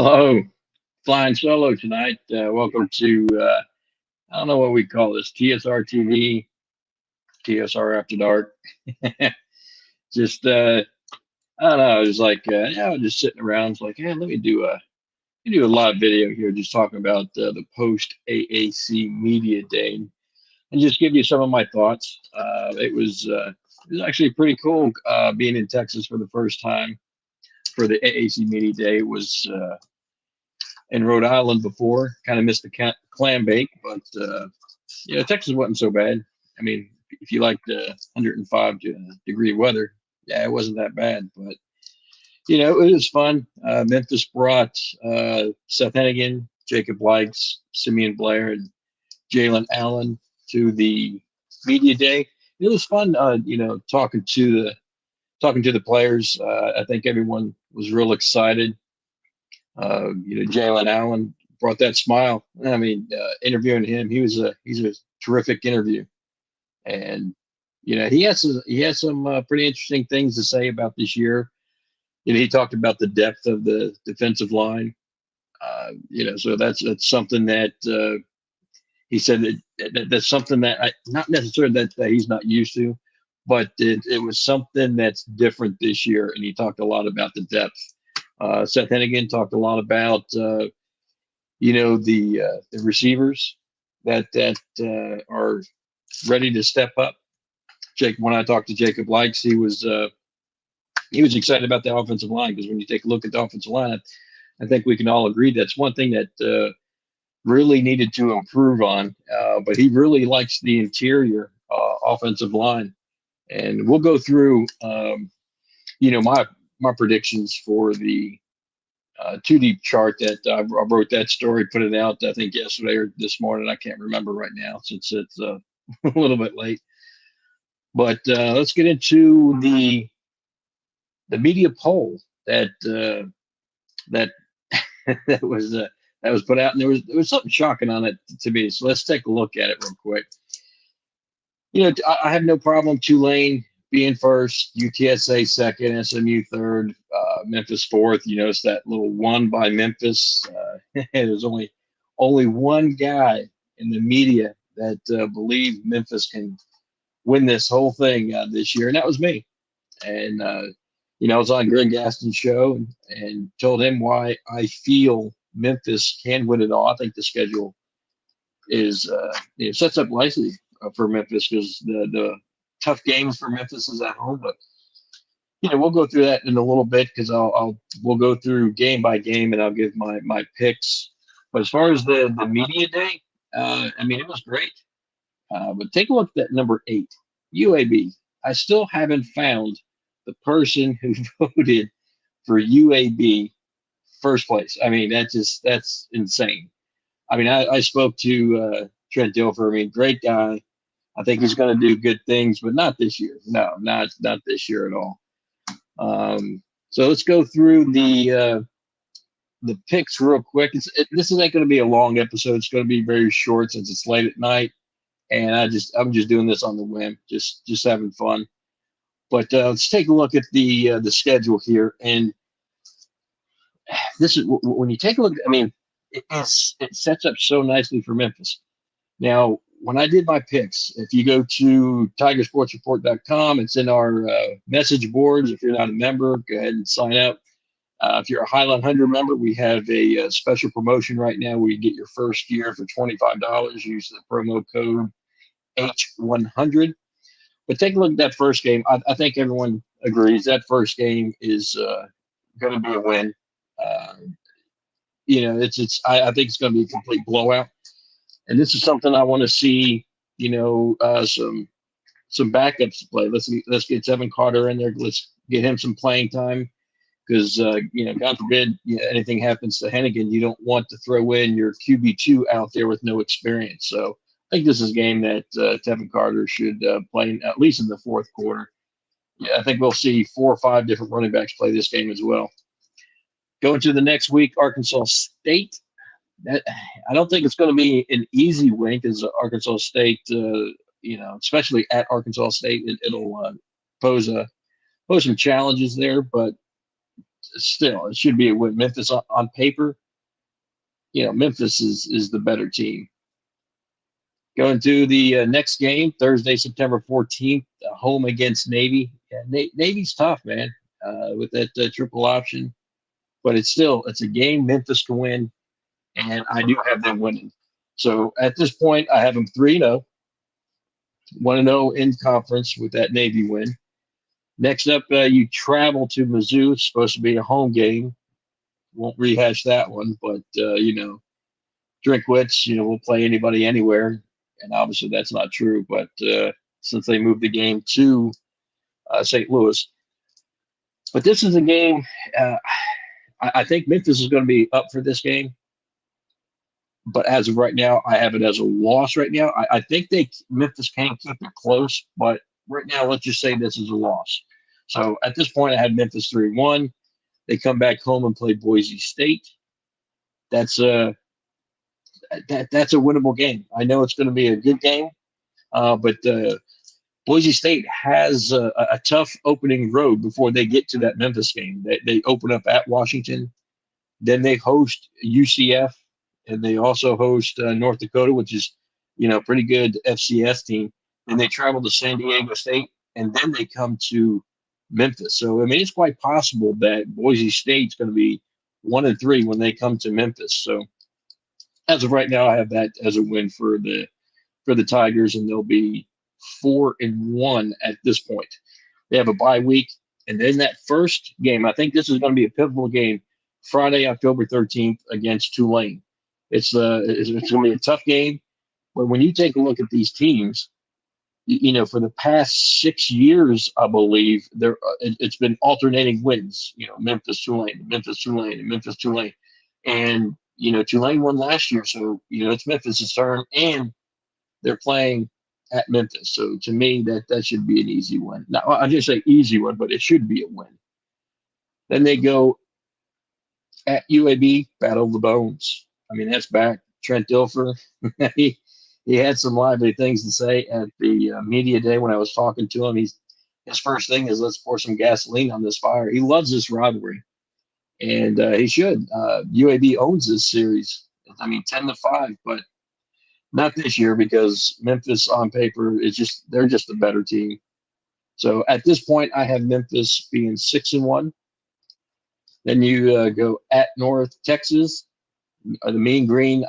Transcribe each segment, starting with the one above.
Hello, flying solo tonight. Welcome to I don't know what we call this, TSR TV, TSR After Dark. just I don't know. It was like yeah, I was just sitting around. It's like, yeah, let me do a live video here, just talking about the post AAC Media Day, and just give you some of my thoughts. It was actually pretty cool being in Texas for the first time for the AAC Media Day. It was in Rhode Island before. Kind of missed the clam bake, but Texas wasn't so bad. I mean, if you like the 105-degree weather, yeah, it wasn't that bad. But it was fun. Memphis brought Seth Hennigan, Jacob Likes, Simeon Blair, and Jalen Allen to the media day. It was fun, talking to the players. I think everyone was real excited. Jalen Allen brought that smile. I mean, interviewing him, he's a terrific interview, and he has some pretty interesting things to say about this year. He talked about the depth of the defensive line. So that's something that he said that's something that not necessarily that he's not used to, but it was something that's different this year. And he talked a lot about the depth. Seth Hennigan talked a lot about the receivers that are ready to step up. When I talked to Jacob Likes, he was excited about the offensive line, because when you take a look at the offensive line, I think we can all agree that's one thing that really needed to improve on. But he really likes the interior offensive line, and we'll go through my predictions for the 2D chart that I wrote that story, put it out, I think yesterday or this morning. I can't remember right now since it's a little bit late. But let's get into the media poll that that that was put out, and there was something shocking on it to me. So let's take a look at it real quick. I have no problem Tulane being first, UTSA second, SMU third, Memphis fourth. You notice that little one by Memphis. There's only one guy in the media that believed Memphis can win this whole thing this year, and that was me. And I was on Greg Gaston's show and told him why I feel Memphis can win it all. I think the schedule is sets up nicely for Memphis, because the tough games for Memphis is at home. But we'll go through that in a little bit, because we'll go through game by game, and I'll give my picks. But as far as the media day, it was great. But take a look at number 8, UAB. I still haven't found the person who voted for UAB first place. I mean, that's insane. I mean, I spoke to Trent Dilfer. I mean, great guy. I think he's going to do good things, but not this year. No, not this year at all. So let's go through the picks real quick. This isn't going to be a long episode. It's going to be very short since it's late at night, and I'm just doing this on the whim, just having fun. But let's take a look at the schedule here, and this is when you take a look. I mean, it sets up so nicely for Memphis. Now, when I did my picks, if you go to TigerSportsReport.com, it's in our message boards. If you're not a member, go ahead and sign up. If you're a Highline 100 member, we have a special promotion right now where you get your first year for $25. Use the promo code H100. But take a look at that first game. I think everyone agrees that first game is going to be a win. I think it's going to be a complete blowout. And this is something I want to see, some backups to play. Let's get Tevin Carter in there. Let's get him some playing time, because God forbid anything happens to Hennigan, you don't want to throw in your QB2 out there with no experience. So I think this is a game that Tevin Carter should play at least in the fourth quarter. Yeah, I think we'll see 4 or 5 different running backs play this game as well. Going to the next week, Arkansas State. I don't think it's going to be an easy win, because Arkansas State, especially at Arkansas State, it'll pose some challenges there. But still, it should be a win. Memphis on paper, Memphis is the better team. Going to the next game, Thursday, September 14th, home against Navy. Yeah, Navy's tough, man, with that triple option. But it's a game Memphis can win, and I do have them winning. So at this point, I have them 3-0, 1-0 in conference with that Navy win. Next up, you travel to Mizzou. It's supposed to be a home game. Won't rehash that one, but, Drinkwitz, will play anybody anywhere. And obviously that's not true, but since they moved the game to St. Louis. But this is a game, I think Memphis is going to be up for this game. But as of right now, I have it as a loss right now. I think Memphis can keep it close, but right now, let's just say this is a loss. So at this point, I had Memphis 3-1. They come back home and play Boise State. That's a winnable game. I know it's going to be a good game, but Boise State has a tough opening road before they get to that Memphis game. They open up at Washington, then they host UCF, and they also host North Dakota, which is pretty good FCS team. And they travel to San Diego State, and then they come to Memphis. So I mean, it's quite possible that Boise State's going to be 1-3 when they come to Memphis. So as of right now, I have that as a win for the Tigers, and they'll be 4-1 at this point. They have a bye week, and then that first game, I think this is going to be a pivotal game, Friday, October 13th against Tulane. It's going to be a tough game, but when you take a look at these teams, for the past 6 years, I believe it's been alternating wins. Memphis, Tulane, Memphis, Tulane, and Memphis, Tulane, and Tulane won last year, so it's Memphis' turn, and they're playing at Memphis. So to me, that should be an easy win. Now, I just say easy one, but it should be a win. Then they go at UAB, Battle of the Bones. I mean, that's back. Trent Dilfer, he had some lively things to say at the media day when I was talking to him. His first thing is, let's pour some gasoline on this fire. He loves this rivalry, and he should. UAB owns this series. I mean, 10-5, but not this year because Memphis on paper they're just a better team. So at this point, I have Memphis being 6-1. Then you go at North Texas, the Mean Green.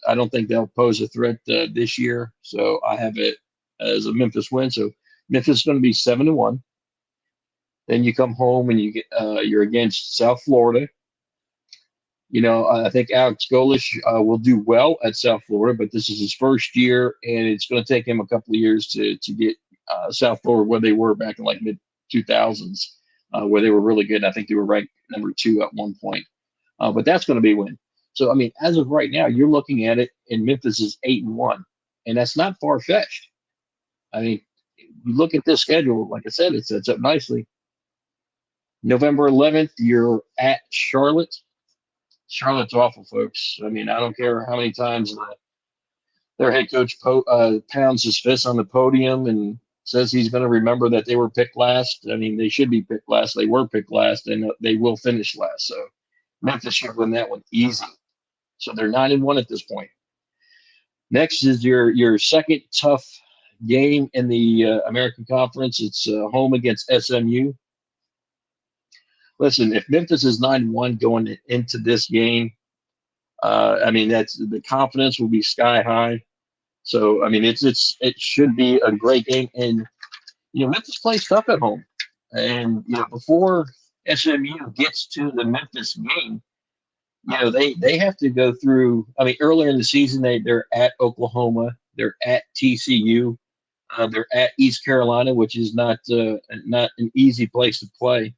I don't think they'll pose a threat this year. So I have it as a Memphis win. So Memphis is going to be 7-1. Then you come home and you're against South Florida. I think Alex Golish will do well at South Florida, but this is his first year, and it's going to take him a couple of years to get South Florida where they were back in like mid-2000s, where they were really good. And I think they were ranked number 2 at one point. But that's going to be a win. So, I mean, as of right now, you're looking at it, and Memphis is 8-1, and that's not far-fetched. I mean, you look at this schedule, like I said, it sets up nicely. November 11th, you're at Charlotte. Charlotte's awful, folks. I mean, I don't care how many times their head coach pounds his fist on the podium and says he's going to remember that they were picked last. I mean, they should be picked last. They were picked last, and they will finish last. So Memphis should win that one easy. So they're 9-1 at this point. Next is your second tough game in the American Conference. It's home against SMU. Listen, if Memphis is 9-1 going into this game, I mean, that's the confidence will be sky high. So, I mean, it should be a great game. And, Memphis plays tough at home. And, before SMU gets to the Memphis game, they have to go through, I mean, earlier in the season, they're at Oklahoma, they're at TCU, they're at East Carolina, which is not an easy place to play.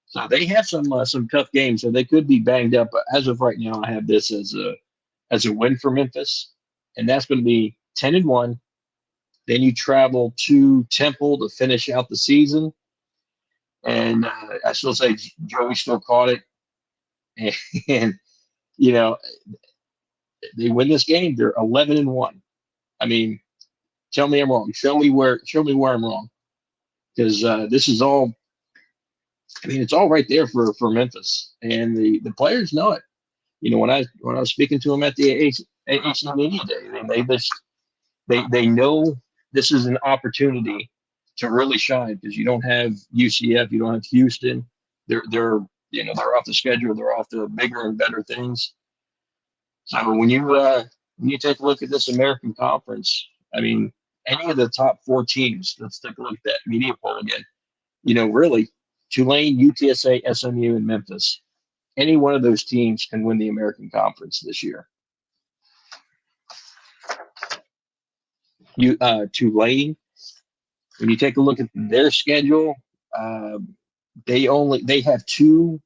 So they have some tough games, so they could be banged up. But as of right now, I have this as a win for Memphis, and that's going to be 10-1. Then you travel to Temple to finish out the season, and I still say Joey still caught it, and they win this game. They're 11-1. I mean, tell me I'm wrong. Show me where I'm wrong, because this is all I mean, it's all right there for Memphis, and the players know it. When I was speaking to them at the AAC Media Day, they know this is an opportunity to really shine because you don't have UCF, you don't have Houston. They're off the schedule. They're off to bigger and better things. So when you take a look at this American Conference, I mean, any of the top four teams. Let's take a look at that media poll again. Really, Tulane, UTSA, SMU, and Memphis. Any one of those teams can win the American Conference this year. Tulane, when you take a look at their schedule, they have two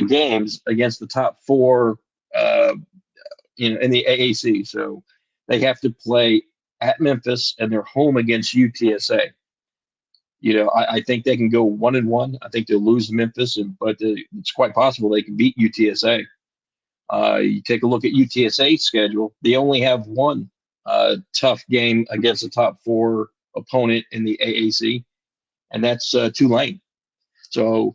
games against the top four, in the AAC. So they have to play at Memphis, and they're home against UTSA. I think they can go 1-1. I think they'll lose to Memphis, but it's quite possible they can beat UTSA. You take a look at UTSA's schedule; they only have one tough game against the top four opponent in the AAC, and that's Tulane. So,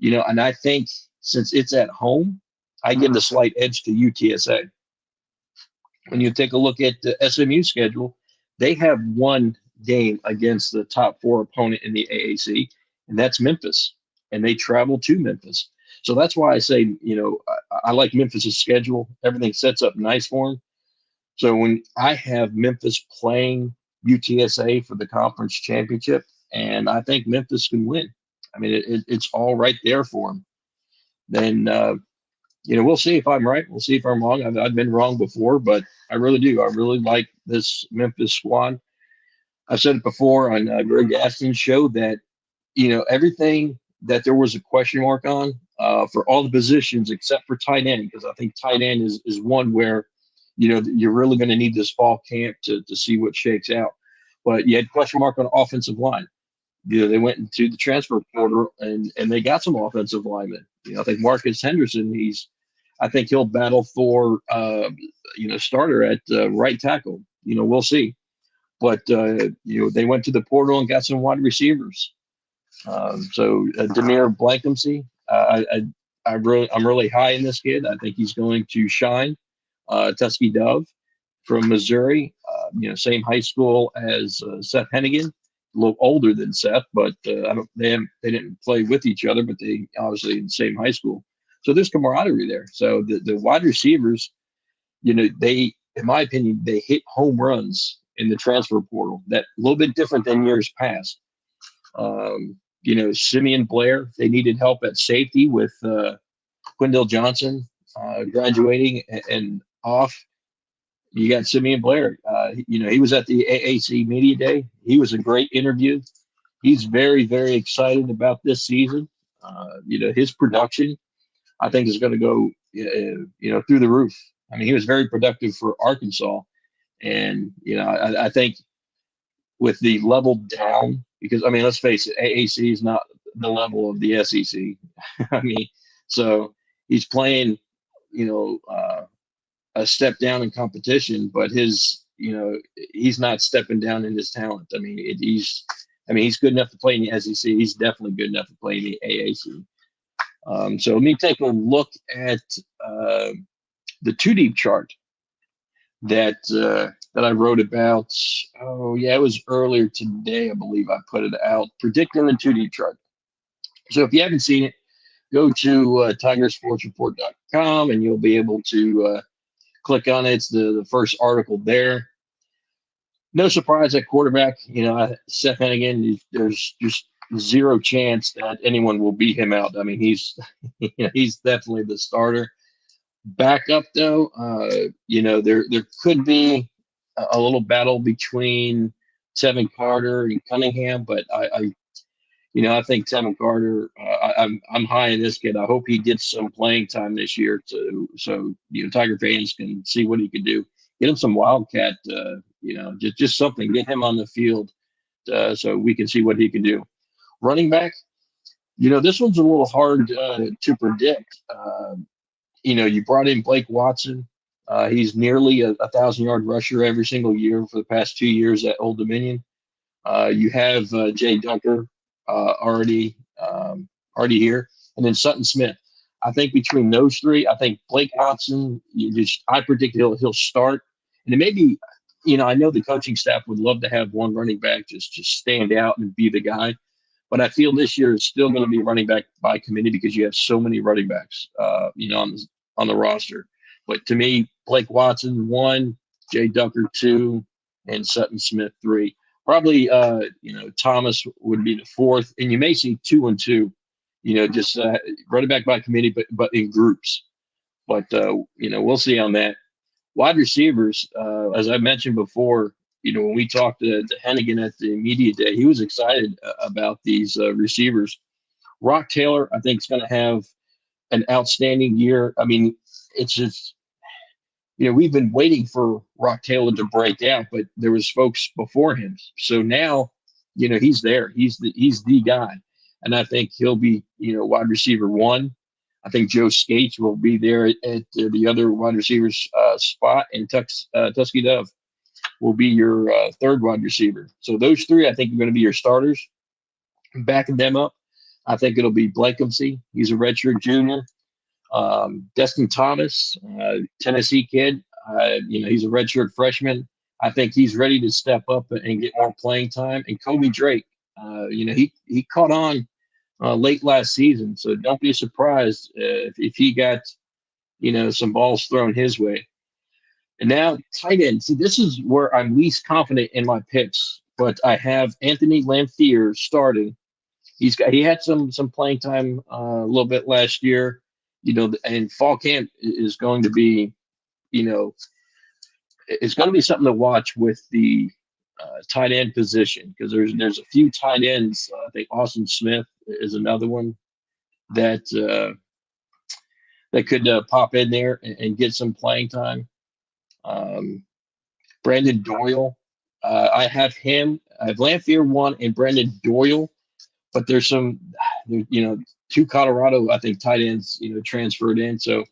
and I think since it's at home, I give the slight edge to UTSA. When you take a look at the SMU schedule, they have one game against the top four opponent in the AAC, and that's Memphis, and they travel to Memphis. So that's why I say, I like Memphis's schedule. Everything sets up nice for them. So when I have Memphis playing UTSA for the conference championship, and I think Memphis can win. I mean, it's all right there for them. Then, we'll see if I'm right. We'll see if I'm wrong. I've been wrong before, but I really do. I really like this Memphis squad. I've said it before on Greg Gaston's show that, everything that there was a question mark on for all the positions except for tight end, because I think tight end is one where, you're really going to need this fall camp to see what shakes out. But you had question mark on offensive line. They went into the transfer portal and they got some offensive linemen. I think Marcus Henderson, I think he'll battle for, starter at right tackle. We'll see. But, they went to the portal and got some wide receivers. So Demir Blankumsey, I'm really high in this kid. I think he's going to shine. Tusky Dove from Missouri, same high school as Seth Hennigan, a little older than Seth, but they didn't play with each other, but they obviously in the same high school. So there's camaraderie there. So the wide receivers, they, in my opinion, they hit home runs in the transfer portal. That a little bit different than years past. Simeon Blair, they needed help at safety with Quindell Johnson graduating and off. You got Simeon Blair. He was at the AAC Media Day. He was a great interview. He's very, very excited about this season. His production, I think, is going to go, through the roof. I mean, he was very productive for Arkansas. And, I think with the level down, because, I mean, let's face it, AAC is not the level of the SEC. I mean, so he's playing, a step down in competition, but he's not stepping down in his talent. I mean, he's good enough to play in the SEC. He's definitely good enough to play in the AAC. So let me take a look at the two deep chart that I wrote about. Oh yeah, it was earlier today, I believe I put it out, predicting the two deep chart. So if you haven't seen it, go to TigerSportsReport.com and you'll be able to click on it. It's the first article there. No surprise at quarterback. Seth Hennigan, there's just zero chance that anyone will beat him out. I mean, he's definitely the starter. Backup though, there could be a little battle between Tevin Carter and Cunningham, but I think Tevin Carter, I'm high in this kid. I hope he gets some playing time this year so Tiger fans can see what he can do. Get him some Wildcat, just something. Get him on the field so we can see what he can do. Running back, this one's a little hard to predict. You brought in Blake Watson. He's nearly a 1,000-yard rusher every single year for the past 2 years at Old Dominion. You have Jay Dunker already already here, and then Sutton Smith. I think between those three, I think Blake Watson, I predict he'll start. And it may be, I know the coaching staff would love to have one running back just stand out and be the guy. But I feel this year is still going to be running back by committee because you have so many running backs, on the roster. But to me, Blake Watson 1, Jay Ducker 2, and Sutton Smith 3. Probably, Thomas would be the 4th, and you may see 2 and 2. Just running back by committee, but in groups. But we'll see on that. Wide receivers, as I mentioned before, when we talked to Hennigan at the media day, he was excited about these receivers. Rock Taylor, I think, is going to have an outstanding year. I mean, it's just, we've been waiting for Rock Taylor to break out, but there was folks before him. So now, he's there. He's the guy. And I think he'll be, wide receiver 1. I think Joe Skates will be there at the other wide receivers spot, and Tusky Dove will be your 3rd wide receiver. So those 3, I think, are going to be your starters. Backing them up, I think it'll be Blankensee. He's a redshirt junior. Destin Thomas, Tennessee kid. He's a redshirt freshman. I think he's ready to step up and get more playing time. And Kobe Drake, he caught on late last season, so don't be surprised if he got, some balls thrown his way. And now tight end. See, this is where I'm least confident in my picks, but I have Anthony Lamphere starting. He had some playing time a little bit last year, and fall camp is going to be, it's going to be something to watch with the tight end position, because there's a few tight ends. I think Austin Smith is another one that could pop in there and get some playing time. Brandon Doyle, I have him. I have Lamphere 1 and Brandon Doyle, but there's some, 2 Colorado, I think, tight ends, transferred in. So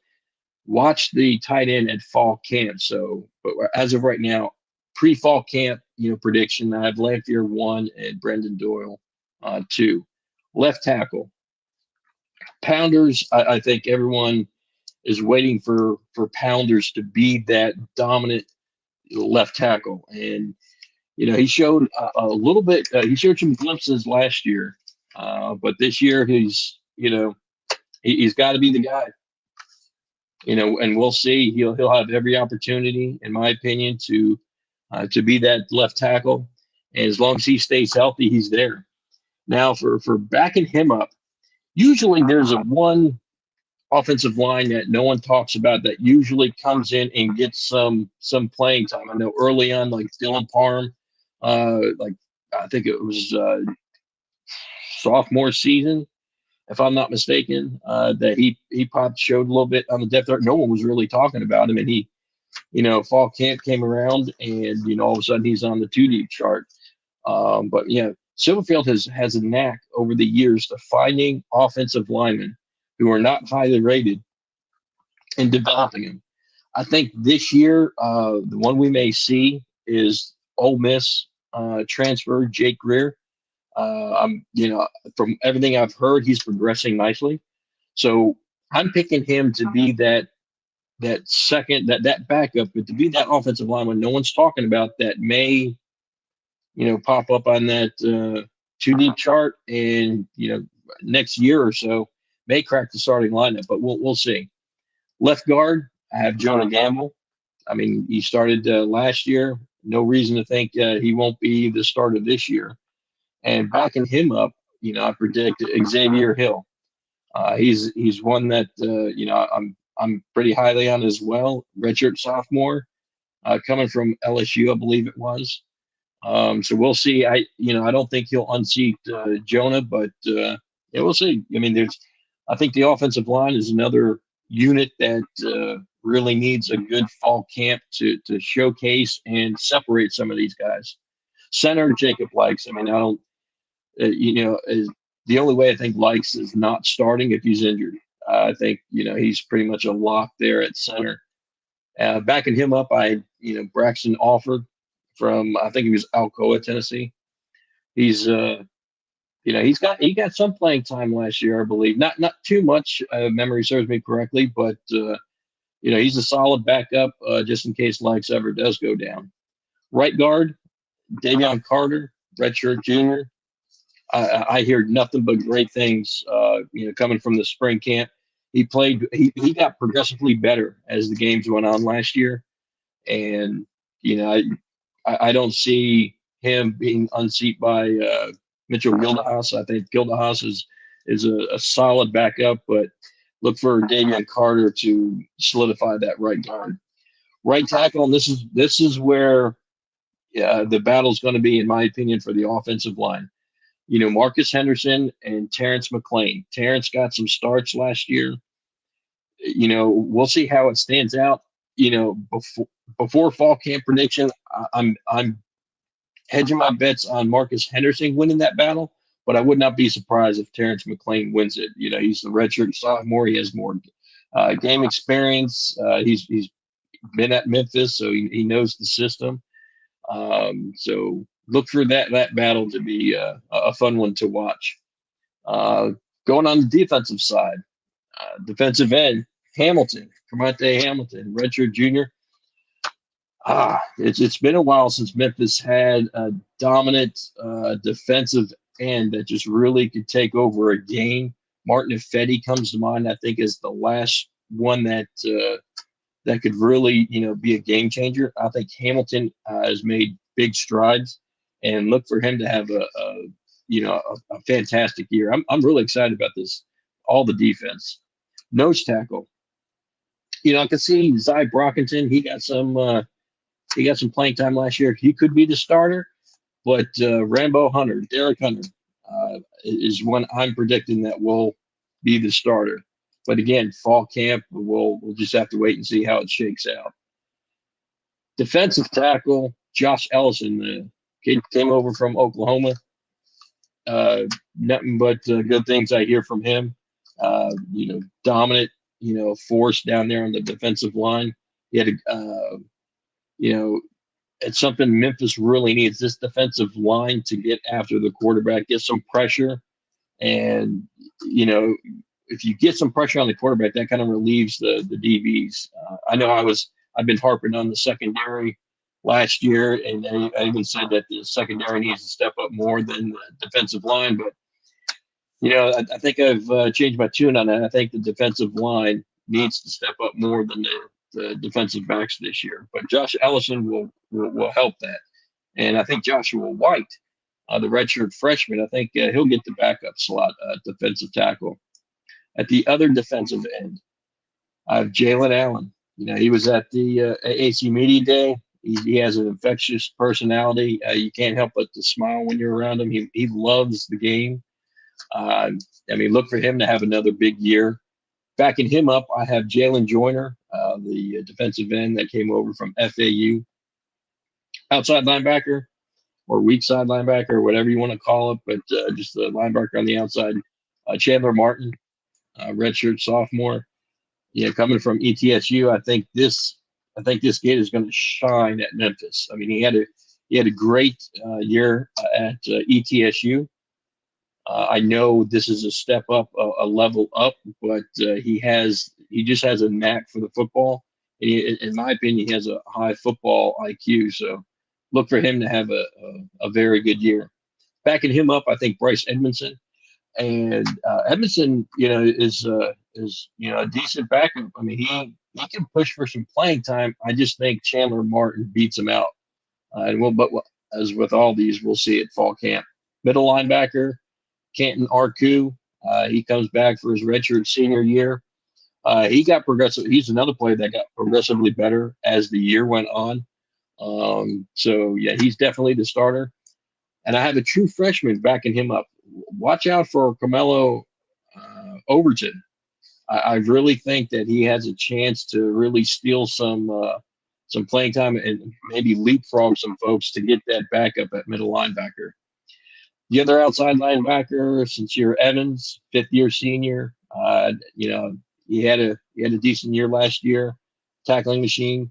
watch the tight end at fall camp. So, but as of right now, pre-fall camp, prediction, I have Lamphere 1 and Brandon Doyle 2. Left tackle. Pounders, I think everyone is waiting for Pounders to be that dominant left tackle. And, he showed a little bit, he showed some glimpses last year. But this year he's got to be the guy. And we'll see. He'll have every opportunity, in my opinion, to be that left tackle. And as long as he stays healthy, he's there. Now, for backing him up, usually there's one offensive line that no one talks about that usually comes in and gets some playing time. I know early on, like Dylan Parham, I think it was sophomore season, if I'm not mistaken, that he showed a little bit on the depth chart. No one was really talking about him, and he, fall camp came around, and all of a sudden he's on the 2 deep chart. But Silverfield has a knack over the years to finding offensive linemen who are not highly rated and developing them. I think this year, the one we may see is Ole Miss transfer Jake Greer. From everything I've heard, he's progressing nicely. So I'm picking him to be that second, that backup, but to be that offensive lineman no one's talking about that may, pop up on that 2 deep chart, and next year or so may crack the starting lineup. But we'll see. Left guard, I have Jonah Gamble. I mean, he started last year. No reason to think he won't be the starter this year. And backing him up, I predict Xavier Hill. He's one that I'm pretty highly on as well. Redshirt sophomore, coming from LSU, I believe it was. So we'll see. I don't think he'll unseat Jonah, but we'll see. I mean, I think the offensive line is another unit that really needs a good fall camp to showcase and separate some of these guys. Center, Jacob Likes. I mean, I don't. The only way I think Likes is not starting if he's injured. I think he's pretty much a lock there at center. Backing him up, Braxton Alford from, I think he was Alcoa, Tennessee. He's he got some playing time last year, I believe. Not too much, memory serves me correctly, but he's a solid backup just in case Likes ever does go down. Right guard, Davion Carter, redshirt junior. I hear nothing but great things, coming from the spring camp. He got progressively better as the games went on last year, and you know, I don't see him being unseated by Mitchell Gildahouse. I think Gildahouse is a solid backup, but look for Davion Carter to solidify that right guard. Right tackle, and this is where the battle's going to be, in my opinion, for the offensive line. Marcus Henderson and Terrence McClain. Terrence got some starts last year. We'll see how it stands out. Before fall camp prediction, I'm hedging my bets on Marcus Henderson winning that battle, but I would not be surprised if Terrence McClain wins it. He's the redshirt sophomore. He has more game experience. He's been at Memphis, so he knows the system. So look for that battle to be a fun one to watch. Going on the defensive side, defensive end, Kermonte Hamilton, redshirt junior. It's been a while since Memphis had a dominant defensive end that just really could take over a game. Martin Ifedi comes to mind, I think, is the last one that could really, be a game changer. I think Hamilton has made big strides, and look for him to have a fantastic year. I'm really excited about this. All the defense, nose tackle. I can see Zy Brockington. He got some playing time last year. He could be the starter, but Derek Hunter, is one I'm predicting that will be the starter. But again, fall camp, we'll just have to wait and see how it shakes out. Defensive tackle, Josh Ellison, the kid came over from Oklahoma. Nothing but good things I hear from him. Dominant, force down there on the defensive line. He had it's something Memphis really needs, this defensive line, to get after the quarterback, get some pressure. And, if you get some pressure on the quarterback, that kind of relieves the DBs. I know I've been harping on the secondary last year, and I even said that the secondary needs to step up more than the defensive line. But, I think I've changed my tune on that. I think the defensive line needs to step up more than the defensive backs this year. But Josh Ellison will help that. And I think Joshua White, the redshirt freshman, I think he'll get the backup slot defensive tackle. At the other defensive end, I have Jalen Allen. He was at the AAC Media Day. He has an infectious personality. You can't help but to smile when you're around him. He loves the game. Look for him to have another big year. Backing him up, I have Jalen Joyner, the defensive end that came over from FAU. Outside linebacker, or weak side linebacker, or whatever you want to call it, but just the linebacker on the outside. Chandler Martin, redshirt sophomore. Coming from ETSU, I think this kid is going to shine at Memphis. He had a great year at ETSU. I know this is a step up, a level up, but he just has a knack for the football. In my opinion, he has a high football IQ. So look for him to have a very good year. Backing him up, I think Bryce Edmondson. And Edmondson, is a decent backup. He can push for some playing time. I just think Chandler Martin beats him out. But as with all these, we'll see at fall camp. Middle linebacker, Canton Arku. He comes back for his redshirt senior year. He got progressive. He's another player that got progressively better as the year went on. He's definitely the starter. And I have a true freshman backing him up. Watch out for Carmelo Overton. I really think that he has a chance to really steal some playing time and maybe leapfrog some folks to get that backup at middle linebacker. The other outside linebacker, Sincere Evans, fifth-year senior. He had a decent year last year, tackling machine.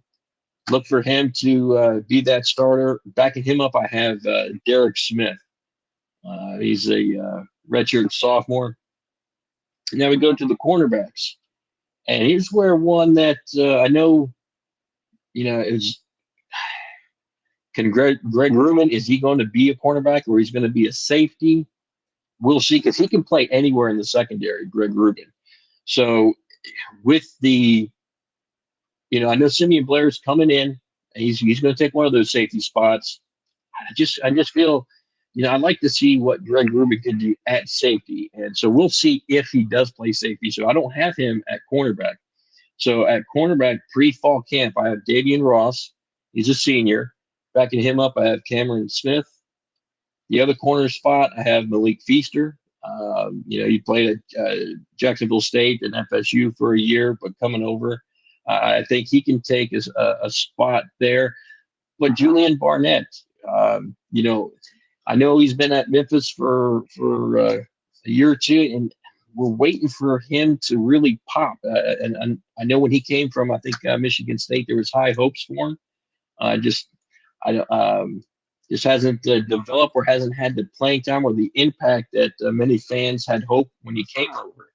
Look for him to be that starter. Backing him up, I have Derek Smith. He's a redshirt sophomore. Now we go to the cornerbacks, and here's where one that I know, is can Greg Ruman, is he going to be a cornerback or he's going to be a safety? We'll see, because he can play anywhere in the secondary, Greg Ruben. So with the, I know Simeon Blair's coming in, and he's going to take one of those safety spots. I just feel, I'd like to see what Greg Rubin can do at safety, and so we'll see if he does play safety. So I don't have him at cornerback. So at cornerback pre-fall camp, I have Davian Ross. He's a senior. Backing him up, I have Cameron Smith. The other corner spot, I have Malik Feaster. He played at Jacksonville State and FSU for a year, but coming over, I think he can take a spot there. But Julian Barnett, I know he's been at Memphis for a year or two, and we're waiting for him to really pop. And I know when he came from, I think Michigan State, there was high hopes for him. Just hasn't developed or hasn't had the playing time or the impact that many fans had hoped when he came over.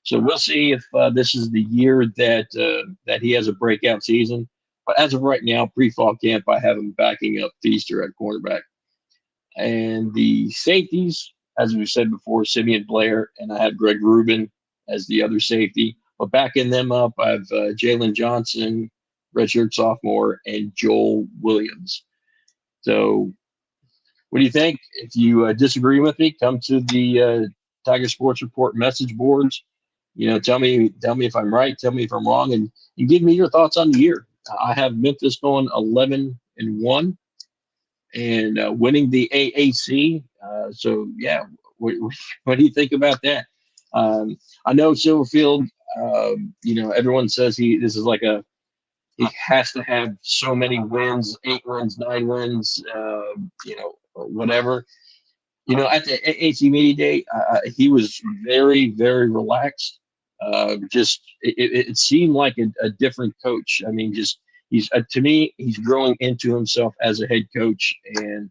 So we'll see if this is the year that he has a breakout season. But as of right now, pre-fall camp, I have him backing up Feaster at cornerback. And the safeties, as we said before, Simeon Blair, and I have Greg Rubin as the other safety. But backing them up, I have Jalen Johnson, redshirt sophomore, and Joel Williams. So what do you think? If you disagree with me, come to the Tiger Sports Report message boards. Tell me if I'm right, tell me if I'm wrong, and give me your thoughts on the year. I have Memphis going 11-1 and winning the AAC. So yeah, what do you think about that? I know Silverfield. Everyone says this is like he has to have so many wins, 8 wins, 9 wins, whatever. At the AAC Media Day, he was very, very relaxed. It seemed like a different coach. I mean, to me, he's growing into himself as a head coach, and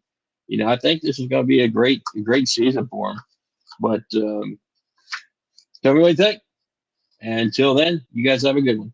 I think this is going to be a great season for him. But tell me what you think. And until then, you guys have a good one.